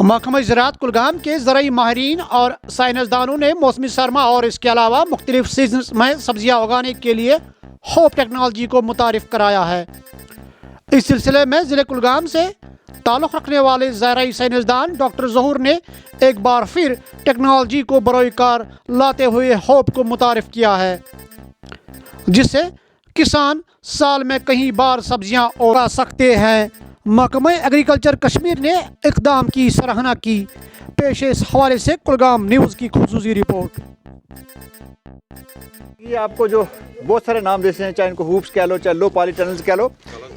محکمہ زراعت کلگام کے زرعی ماہرین اور سائنسدانوں نے موسمی سرما اور اس کے علاوہ مختلف سیزنز میں سبزیاں اگانے کے لیے ہوپ ٹیکنالوجی کو متعارف کرایا ہے۔ اس سلسلے میں ضلع کلگام سے تعلق رکھنے والے زرعی سائنسدان ڈاکٹر ظہور نے ایک بار پھر ٹیکنالوجی کو بروئے کار لاتے ہوئے ہوپ کو متعارف کیا ہے، جس سے کسان سال میں کئی بار سبزیاں اگا سکتے ہیں۔ محکمہ ایگریکلچر کشمیر نے اقدام کی سراہنا کی۔ پیش اس حوالے سے کلگام نیوز کی خصوصی رپورٹ۔ یہ آپ کو جو بہت سارے نام دیتے ہیں، چاہے ان کو ہوپس کہہ لو، چاہے لو پالی ٹنلز کہہ لو،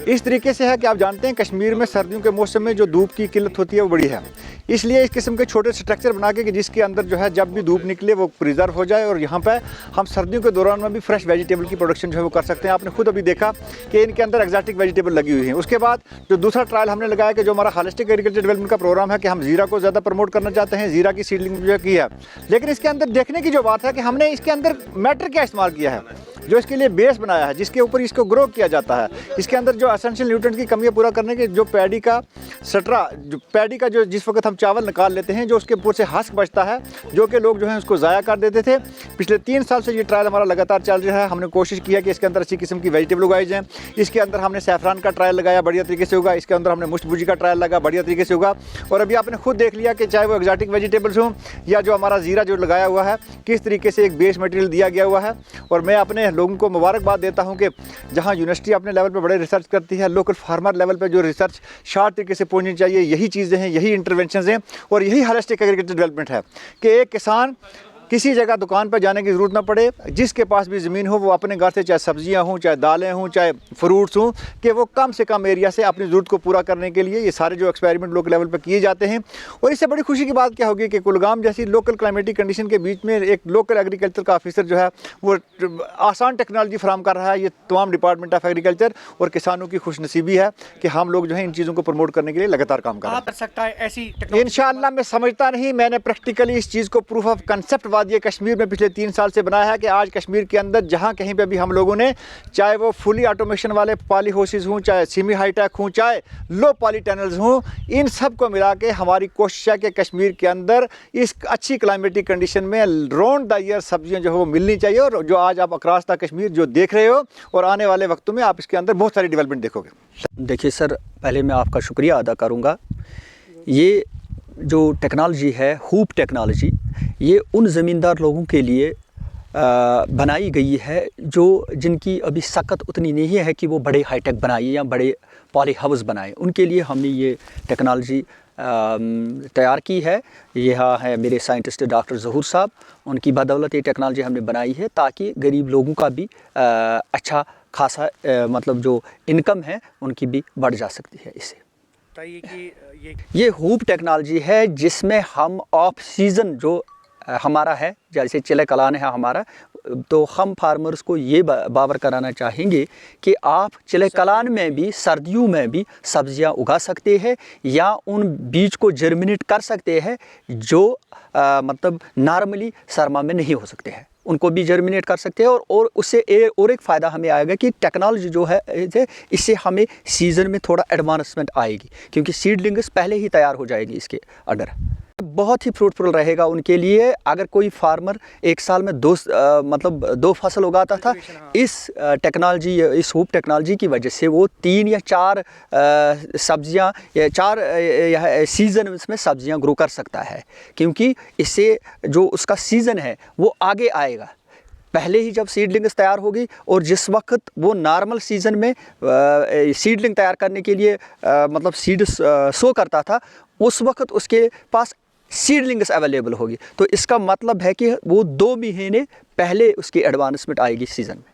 اس طریقے سے ہے کہ آپ جانتے ہیں کشمیر میں سردیوں کے موسم میں جو دھوپ کی قلت ہوتی ہے وہ بڑی ہے، اس لیے اس قسم کے چھوٹے سٹرکچر بنا کے کہ جس کے اندر جو ہے جب بھی دھوپ نکلے وہ پریزرو ہو جائے، اور یہاں پہ ہم سردیوں کے دوران میں بھی فریش ویجیٹیبل کی پروڈکشن جو ہے وہ کر سکتے ہیں۔ آپ نے خود ابھی دیکھا کہ ان کے اندر ایگزاٹک ویجیٹیبل لگی ہوئی ہیں۔ اس کے بعد جو دوسرا ٹرائل ہم نے لگایا کہ جو ہمارا ہالسٹک ایگریکلچر ڈیولپمنٹ کا پروگرام ہے کہ ہم زیرہ کو زیادہ پروموٹ کرنا چاہتے ہیں، زیرہ کی سیڈلنگ جو کی ہے، لیکن اس کے اندر دیکھنے کی جو بات ہے کہ ہم نے اس کے اندر میٹر کیا استعمال کیا ہے جو اس کے لیے بیس بنایا ہے، جس کے اوپر اس کو گرو کیا جاتا ہے۔ اس کے اندر جو اسینشیل نیوٹرنٹ کی کمیاں پورا کرنے کے جو پیڈی کا سٹرا، جو پیڈی کا جو جس وقت ہم چاول نکال لیتے ہیں جو اس کے اوپر سے ہسک بچتا ہے، جو کہ لوگ جو ہیں اس کو ضائع کر دیتے تھے۔ پچھلے 3 سال سے یہ ٹرائل ہمارا لگاتار چل رہا ہے۔ ہم نے کوشش کی ہے کہ اس کے اندر اچھی قسم کی ویجیٹیبل اگائی جائیں۔ اس کے اندر ہم نے سیفران کا ٹرائل لگایا، بڑھیا طریقے سے ہوگا۔ اس کے اندر ہم نے مشت بھجی کا ٹرائل لگا، بڑھیا طریقے سے ہوگا۔ اور ابھی آپ نے خود دیکھ لیا کہ چاہے وہ ایگزاٹک ویجیٹیبلس ہوں یا جو ہمارا زیرہ جو لگایا ہوا ہے، کس طریقے سے ایک بیس مٹیریل دیا گیا ہوا ہے۔ اور میں اپنے لوگوں کو مبارکباد دیتا ہوں کہ جہاں یونیورسٹی اپنے لیول پہ بڑے ریسرچ کرتی ہے، لوکل فارمر لیول پہ جو ریسرچ شارٹ طریقے سے پہنچنی چاہیے، یہی چیزیں ہیں، یہی انٹرونشنز ہیں، اور یہی ہالسٹک ایگریکلچر ڈیولپمنٹ ہے کہ ایک کسان کسی جگہ دکان پہ جانے کی ضرورت نہ پڑے، جس کے پاس بھی زمین ہو وہ اپنے گھر سے چاہے سبزیاں ہوں، چاہے دالیں ہوں، چاہے فروٹس ہوں، کہ وہ کم سے کم ایریا سے اپنی ضرورت کو پورا کرنے کے لیے یہ سارے جو ایکسپیریمنٹ لوکل لیول پہ کیے جاتے ہیں۔ اور اس سے بڑی خوشی کی بات کیا ہوگی کہ کلگام جیسی لوکل کلائمیٹک کنڈیشن کے بیچ میں ایک لوکل ایگریکلچر کا آفیسر جو ہے وہ آسان ٹیکنالوجی فراہم کر رہا ہے۔ یہ تمام ڈپارٹمنٹ آف ایگریکلچر اور کسانوں کی خوش نصیبی ہے کہ ہم لوگ جو ہیں ان چیزوں کو پروموٹ کرنے کے لیے لگاتار کام کر رہے ہیں۔ کر سکتا ہے ایسی انشاءاللہ میں سمجھتا نہیں، میں نے پریکٹیکلی اس چیز کو پروف آف کنسپٹ وادی کشمیر میں پچھلے 3 سال سے بنایا ہے کہ آج کشمیر کے اندر جہاں کہیں پہ بھی ہم لوگوں نے، چاہے وہ فلی آٹومیشن والے پالی ہاؤسز ہوں، چاہے سیمی ہائی ٹیک ہوں، چاہے لو پالی ٹنلز ہوں، ان سب کو ملا کے ہماری کوشش ہے کہ کشمیر کے اندر اس اچھی کلائمیٹک کنڈیشن میں راؤنڈ دا ایئر سبزیاں جو ہے وہ ملنی چاہیے، اور جو آج آپ اکراس دا کشمیر جو دیکھ رہے ہو، اور آنے والے وقتوں میں آپ اس کے اندر بہت ساری ڈیولپمنٹ دیکھو گے۔ دیکھیے سر، پہلے میں آپ کا شکریہ ادا کروں گا۔ یہ جو ٹیکنالوجی ہے، ہوپ ٹیکنالوجی، یہ ان زمیندار لوگوں کے لیے بنائی گئی ہے جن کی ابھی سکت اتنی نہیں ہے کہ وہ بڑے ہائی ٹیک بنائیں یا بڑے پالی ہاؤس بنائیں۔ ان کے لیے ہم نے یہ ٹیکنالوجی تیار کی ہے۔ یہاں ہے میرے سائنٹسٹ ڈاکٹر ظہور صاحب، ان کی بدولت یہ ٹیکنالوجی ہم نے بنائی ہے تاکہ غریب لوگوں کا بھی اچھا خاصا مطلب جو انکم ہے ان کی بھی بڑھ جا سکتی ہے اس سے۔ یہ ہوپ ٹیکنالوجی ہے جس میں ہم آف سیزن جو ہمارا ہے، جیسے چلے کلان ہے ہمارا، تو ہم فارمرز کو یہ باور کرانا چاہیں گے کہ آپ چلے کلان میں بھی سردیوں میں بھی سبزیاں اگا سکتے ہیں، یا ان بیج کو جرمنیٹ کر سکتے ہیں جو مطلب نارملی سرما میں نہیں ہو سکتے ہیں، ان کو بھی جرمنیٹ کر سکتے ہیں۔ اور اس سے اور ایک فائدہ ہمیں آئے گا کہ ٹیکنالوجی جو ہے اس سے ہمیں سیزن میں تھوڑا ایڈوانسمنٹ آئے گی، کیونکہ سیڈلنگس پہلے ہی تیار ہو جائے گی اس کے انڈر۔ بہت ہی فروٹفل رہے گا ان کے لیے۔ اگر کوئی فارمر ایک سال میں دو فصل اگاتا تھا، اس ٹیکنالوجی، اس ہوپ ٹیکنالوجی کی وجہ سے وہ 3 یا 4 سبزیاں یا 4 سیزنز میں سبزیاں گرو کر سکتا ہے، کیونکہ اس سے جو اس کا سیزن ہے وہ آگے آئے گا۔ پہلے ہی جب سیڈلنگز تیار ہوگی، اور جس وقت وہ نارمل سیزن میں سیڈلنگ تیار کرنے کے لیے مطلب سیڈ سو کرتا تھا، اس وقت اس کے پاس سیڈلنگز اویلیبل ہوگی، تو اس کا مطلب ہے کہ وہ 2 مہینے پہلے اس کی ایڈوانسمنٹ آئے گی سیزن میں۔